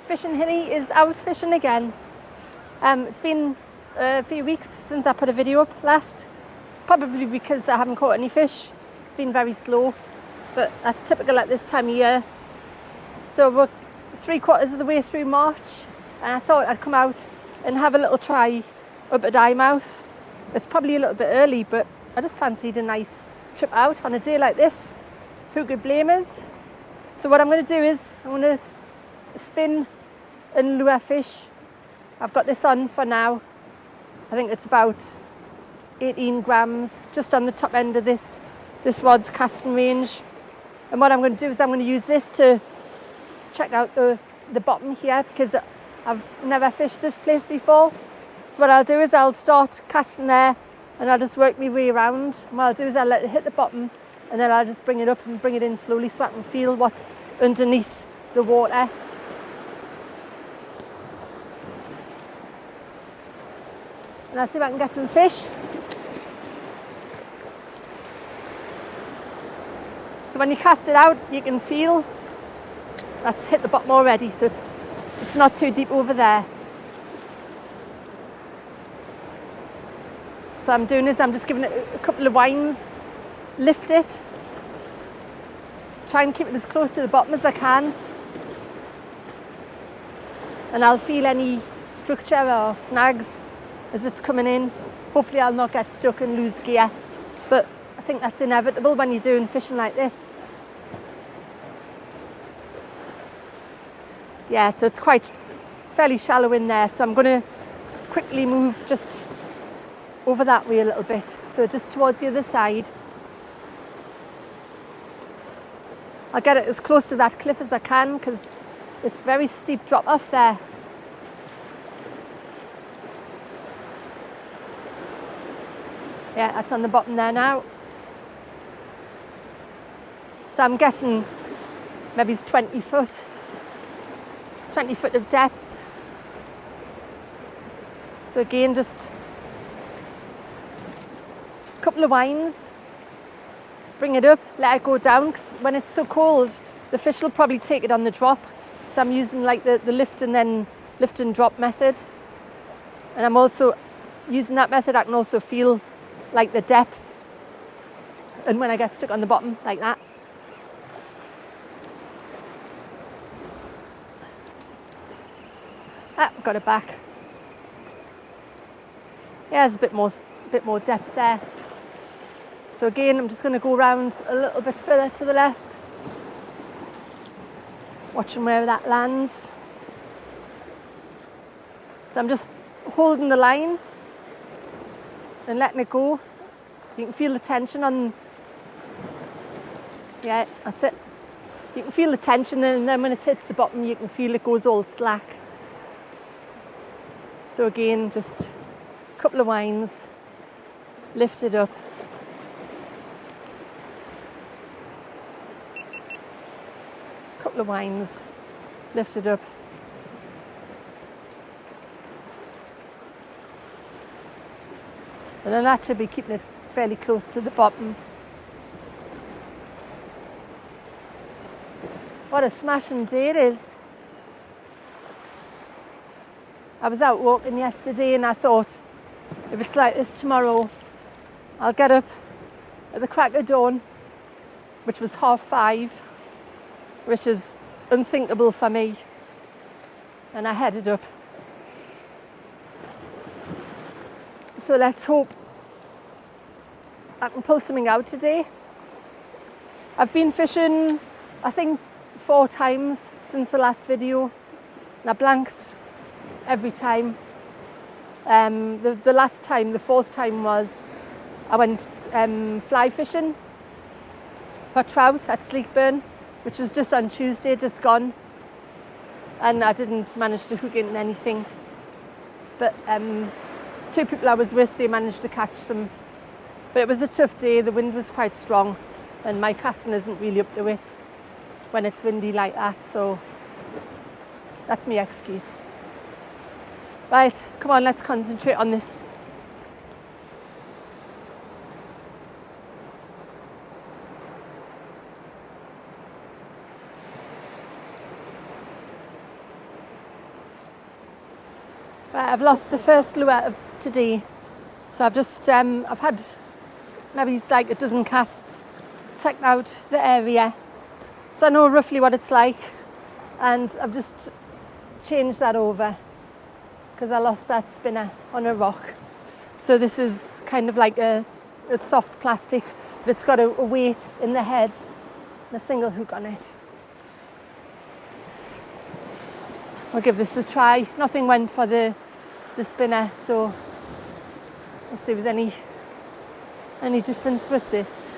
Fishing Hilly is out fishing again. It's been a few weeks since I put a video up last, probably because I haven't caught any fish. It's been very slow, but that's typical at this time of year. So we're 3/4 of the way through March, and I thought I'd come out and have a little try up at Eyemouth. It's probably a little bit early, but I just fancied a nice trip out on a day like this. Who could blame us? So what I'm going to do is I'm going to spin and lure fish. I've got this on for now. I think it's about 18 grams, just on the top end of this rod's casting range. And what I'm going to do is I'm going to use this to check out the bottom here, because I've never fished this place before. So what I'll do is I'll start casting there and I'll just work my way around. And what I'll do is I'll let it hit the bottom and then I'll just bring it up and bring it in slowly so I can feel what's underneath the water. And I'll see if I can get some fish. So when you cast it out, you can feel that's hit the bottom already, so it's not too deep over there. So what I'm doing is I'm just giving it a couple of winds, lift it, try and keep it as close to the bottom as I can, and I'll feel any structure or snags as it's coming in. Hopefully I'll not get stuck and lose gear, but I think that's inevitable when you're doing fishing like this. Yeah, so it's quite fairly shallow in there, so I'm going to quickly move just over that way a little bit, so just towards the other side. I'll get it as close to that cliff as I can because it's very steep drop off there. Yeah, that's on the bottom there now. So I'm guessing maybe it's 20 foot of depth. So again, just a couple of winds, bring it up, let it go down, because when it's so cold, the fish will probably take it on the drop. So I'm using like the lift and drop method. And I'm also using that method, I can also feel like the depth, and when I get stuck on the bottom like that. Got it back. Yeah, there's a bit more depth there. So again, I'm just going to go around a little bit further to the left, watching where that lands. So I'm just holding the line and letting it go. You can feel the tension on, yeah, that's it. You can feel the tension, and then when it hits the bottom, you can feel it goes all slack. So again, just a couple of winds, lift it up. Couple of winds, lift it up. And then that should be keeping it fairly close to the bottom. What a smashing day it is. I was out walking yesterday and I thought, if it's like this tomorrow, I'll get up at the crack of dawn, which was 5:30, which is unthinkable for me. And I headed up. So let's hope I can pull something out today. I've been fishing, I think, 4 times since the last video, and I blanked every time. The last time, the 4th time, was I went fly fishing for trout at Sleekburn, which was just on Tuesday, just gone. And I didn't manage to hook in anything. But 2 people I was with, they managed to catch some. But it was a tough day, the wind was quite strong and my casting isn't really up to it when it's windy like that, so that's my excuse. Right, come on, let's concentrate on this. Right, I've lost the first lure of today, so I've just I've had maybe it's like a dozen casts, checked out the area, so I know roughly what it's like, and I've just changed that over because I lost that spinner on a rock. So this is kind of like a soft plastic, but it's got a weight in the head and a single hook on it. I'll give this a try. Nothing went for the spinner, so let's see if there's any difference with this.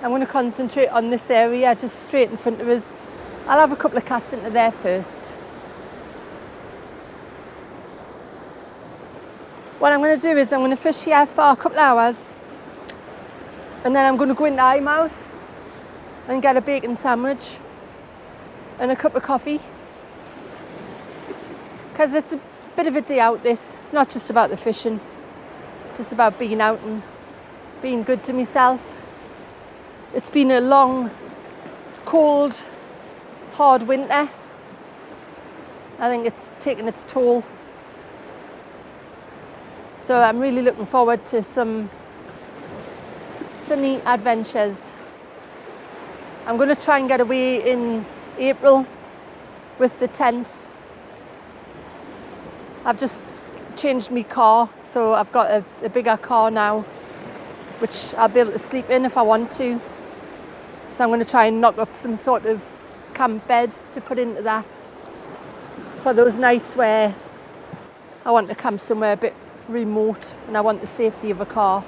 I'm going to concentrate on this area just straight in front of us. I'll have a couple of casts into there first. What I'm going to do is I'm going to fish here for a couple of hours and then I'm going to go into Eyemouth and get a bacon sandwich and a cup of coffee, because it's a bit of a day out this. It's not just about the fishing, it's just about being out and being good to myself. It's been a long, cold, hard winter. I think it's taken its toll. So I'm really looking forward to some sunny adventures. I'm going to try and get away in April with the tent. I've just changed my car, so I've got a bigger car now, which I'll be able to sleep in if I want to. So I'm going to try and knock up some sort of camp bed to put into that for those nights where I want to camp somewhere a bit remote and I want the safety of a car.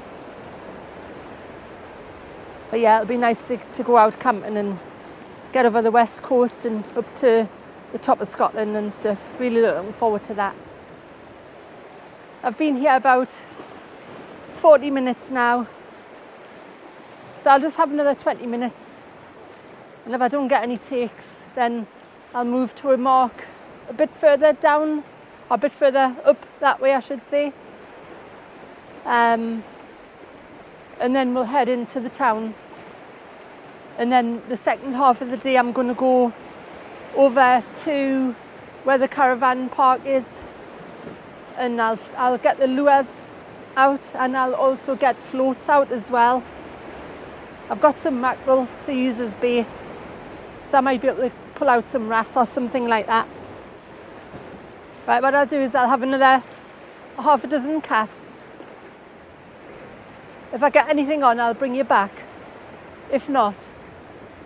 But yeah, it'll be nice to go out camping and get over the west coast and up to the top of Scotland and stuff. Really looking forward to that. I've been here about 40 minutes now, so I'll just have another 20 minutes, and if I don't get any takes then I'll move to a mark a bit further down, or a bit further up that way I should say, and then we'll head into the town. And then the second half of the day I'm going to go over to where the caravan park is, and I'll get the lures out and I'll also get floats out as well. I've got some mackerel to use as bait, so I might be able to pull out some wrasse or something like that. Right, what I'll do is I'll have another half a dozen casts. If I get anything on, I'll bring you back. If not,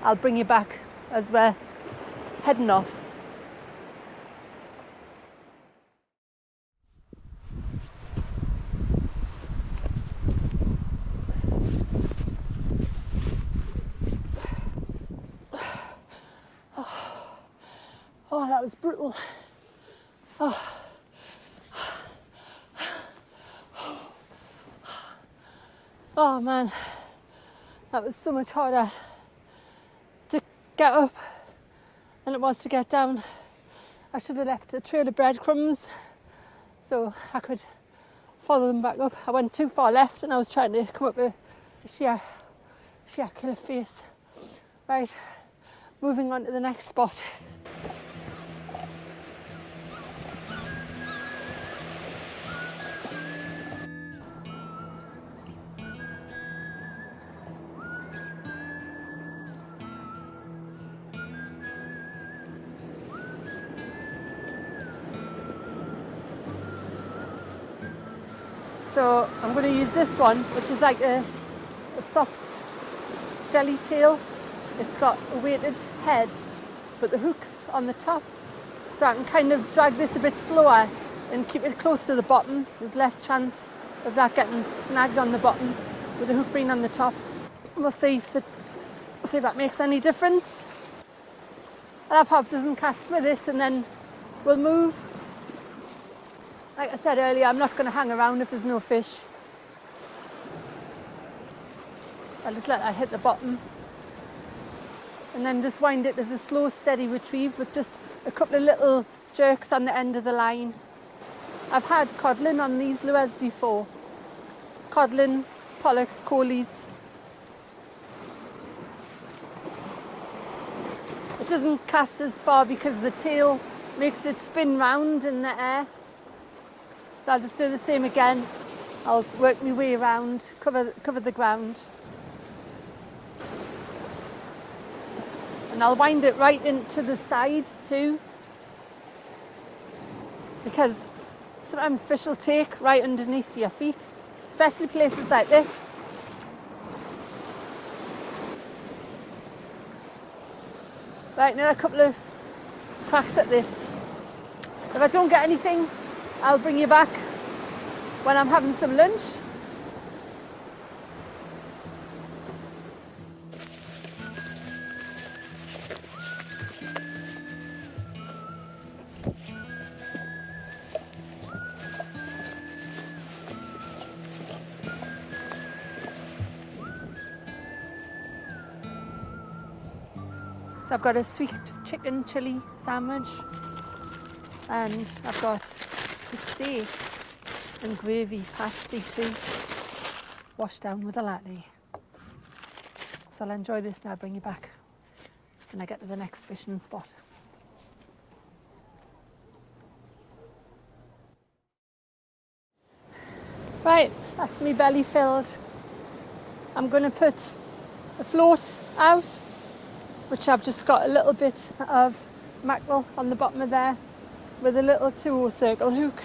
I'll bring you back as we're heading off. Oh, that was brutal. Oh man, that was so much harder to get up than it was to get down. I should have left a trail of breadcrumbs so I could follow them back up. I went too far left and I was trying to come up a sheer killer face. Right, moving on to the next spot. So I'm going to use this one, which is like a soft jelly tail. It's got a weighted head, but the hook's on the top. So I can kind of drag this a bit slower and keep it close to the bottom. There's less chance of that getting snagged on the bottom. with the hook being on the top. We'll see if that makes any difference. I'll have half a dozen casts with this and then we'll move. Like I said earlier, I'm not going to hang around if there's no fish. So I'll just let that hit the bottom. And then just wind it as a slow, steady retrieve with just a couple of little jerks on the end of the line. I've had codlin on these lures before. Codlin, pollock, coalies. It doesn't cast as far because the tail makes it spin round in the air. So I'll just do the same again. I'll work my way around, cover the ground. And I'll wind it right into the side too. Because sometimes fish will take right underneath your feet, especially places like this. Right, now a couple of cracks at this. If I don't get anything, I'll bring you back when I'm having some lunch. So I've got a sweet chicken chilli sandwich and I've got a steak and gravy pasty too, washed down with a latte. So I'll enjoy this and I'll bring you back when I get to the next fishing spot. Right, that's me belly filled. I'm going to put a float out, which I've just got a little bit of mackerel on the bottom of there with a little 2/0 circle hook.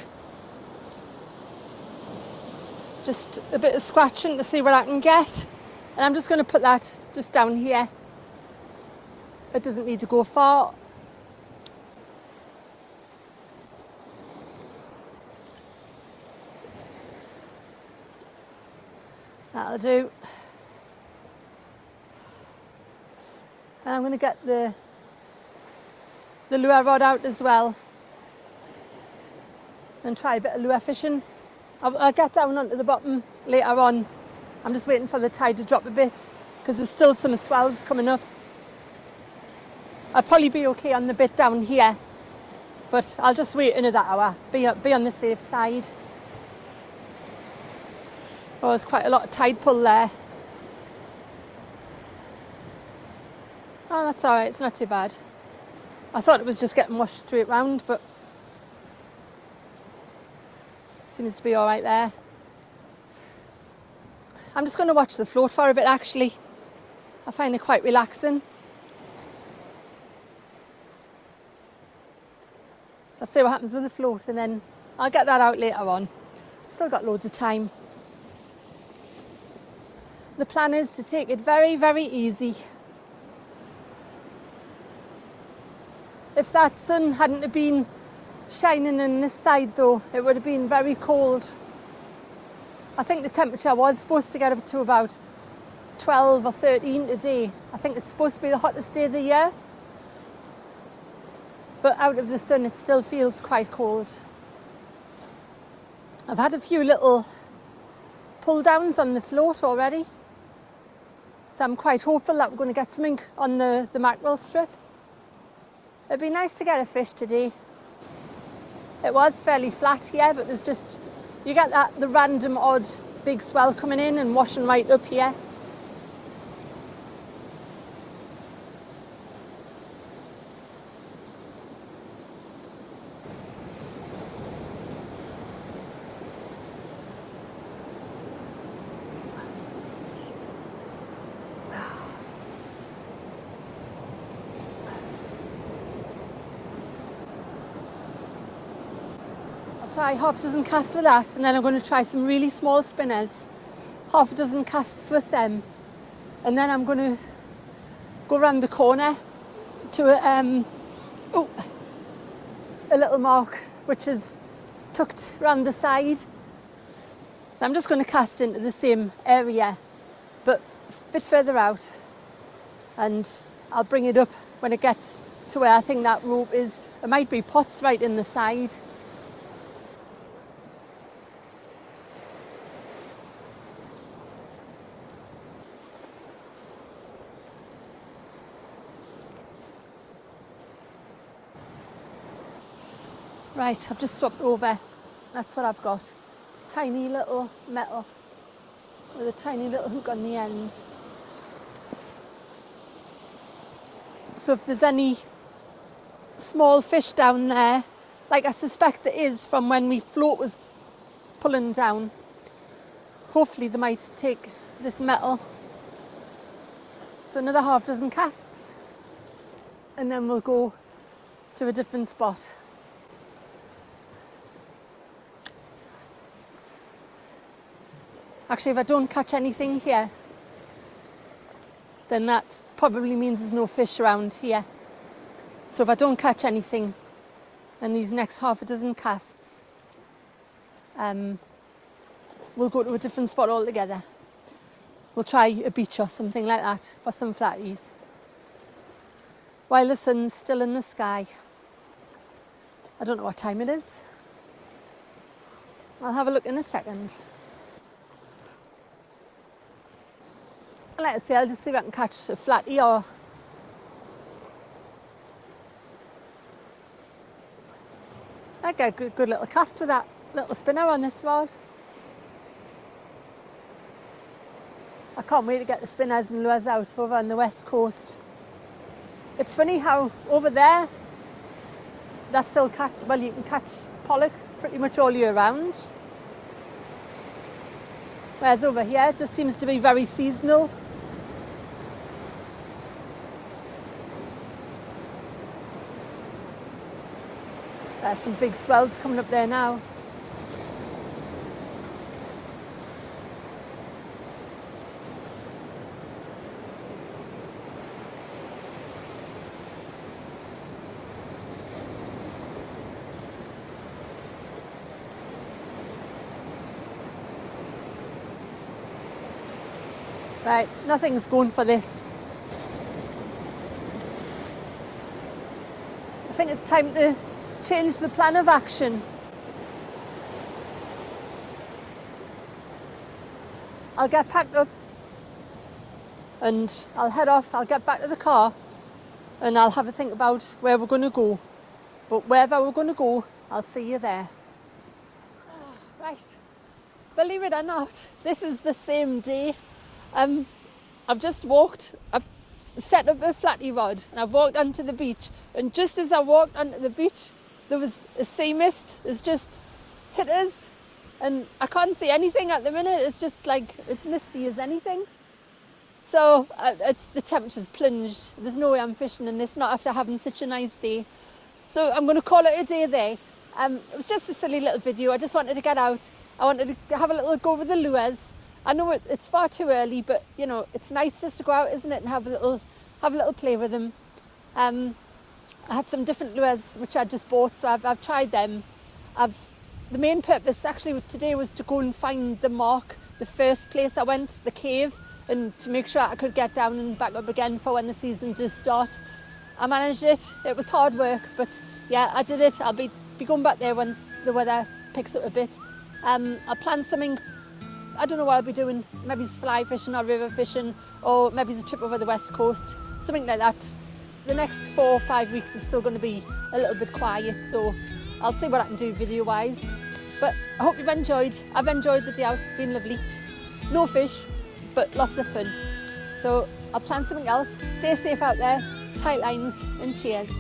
Just a bit of scratching to see what I can get. And I'm just going to put that just down here. It doesn't need to go far. That'll do. And I'm going to get the lure rod out as well and try a bit of lure fishing. I'll get down onto the bottom later on. I'm just waiting for the tide to drop a bit because there's still some swells coming up. I'll probably be okay on the bit down here, but I'll just wait another hour, be on the safe side. Oh, there's quite a lot of tide pull there. Oh, that's all right, it's not too bad. I thought it was just getting washed straight round, but seems to be all right there. I'm just going to watch the float for a bit, actually. I find it quite relaxing. So I'll see what happens with the float and then I'll get that out later on. Still got loads of time. The plan is to take it very, very easy. If that sun hadn't have been shining in this side though, it would have been very cold. I think the temperature was supposed to get up to about 12 or 13 today. I think it's supposed to be the hottest day of the year. But out of the sun it still feels quite cold. I've had a few little pull downs on the float already. So I'm quite hopeful that we're going to get something on the mackerel strip. It'd be nice to get a fish today. It was fairly flat here, but there's just, you get the random odd big swell coming in and washing right up here. Try half a dozen casts with that, and then I'm going to try some really small spinners, half a dozen casts with them, and then I'm going to go around the corner to a little mark which is tucked around the side, So I'm just going to cast into the same area, but a bit further out, and I'll bring it up when it gets to where I think that rope is. It might be pots right in the side. Right, I've just swapped over. That's what I've got. Tiny little metal with a tiny little hook on the end. So if there's any small fish down there, like I suspect there is from when my float was pulling down, hopefully they might take this metal. So another half dozen casts, and then we'll go to a different spot. Actually, if I don't catch anything here, then that probably means there's no fish around here. So if I don't catch anything, then these next half a dozen casts, we'll go to a different spot altogether. We'll try a beach or something like that for some flatties, while the sun's still in the sky. I don't know what time it is. I'll have a look in a second. Let's see, I'll just see if I can catch a flatty or... I get a good little cast with that little spinner on this rod. I can't wait to get the spinners and lures out over on the west coast. It's funny how over there, that's still catch, well, you can catch pollock pretty much all year round. Whereas over here, it just seems to be very seasonal. There's some big swells coming up there now. Right, nothing's going for this. I think it's time to change the plan of action. I'll get packed up and I'll head off. I'll get back to the car and I'll have a think about where we're going to go. But wherever we're going to go, I'll see you there. Right, believe it or not, this is the same day. I've just walked, I've set up a flatty rod and I've walked onto the beach, and just as I walked onto the beach there was a sea mist. It's just hit us and I can't see anything at the minute. It's just like, it's misty as anything. So it's the temperature's plunged. There's no way I'm fishing in this, not after having such a nice day. So I'm going to call it a day there. It was just a silly little video. I just wanted to get out. I wanted to have a little go with the lures. I know it's far too early, but you know, it's nice just to go out, isn't it, and have a little play with them. I had some different lures which I just bought, so I've tried them. The main purpose actually today was to go and find the mark, the first place I went, the cave, and to make sure I could get down and back up again for when the season does start. I managed it. It was hard work, but yeah, I did it. I'll be going back there once the weather picks up a bit. I'll plan something. I don't know what I'll be doing. Maybe it's fly fishing or river fishing, or maybe it's a trip over the west coast, something like that. The next 4 or 5 weeks is still going to be a little bit quiet, so I'll see what I can do video-wise. But I hope you've enjoyed. I've enjoyed the day out. It's been lovely. No fish, but lots of fun. So I'll plan something else. Stay safe out there. Tight lines and cheers.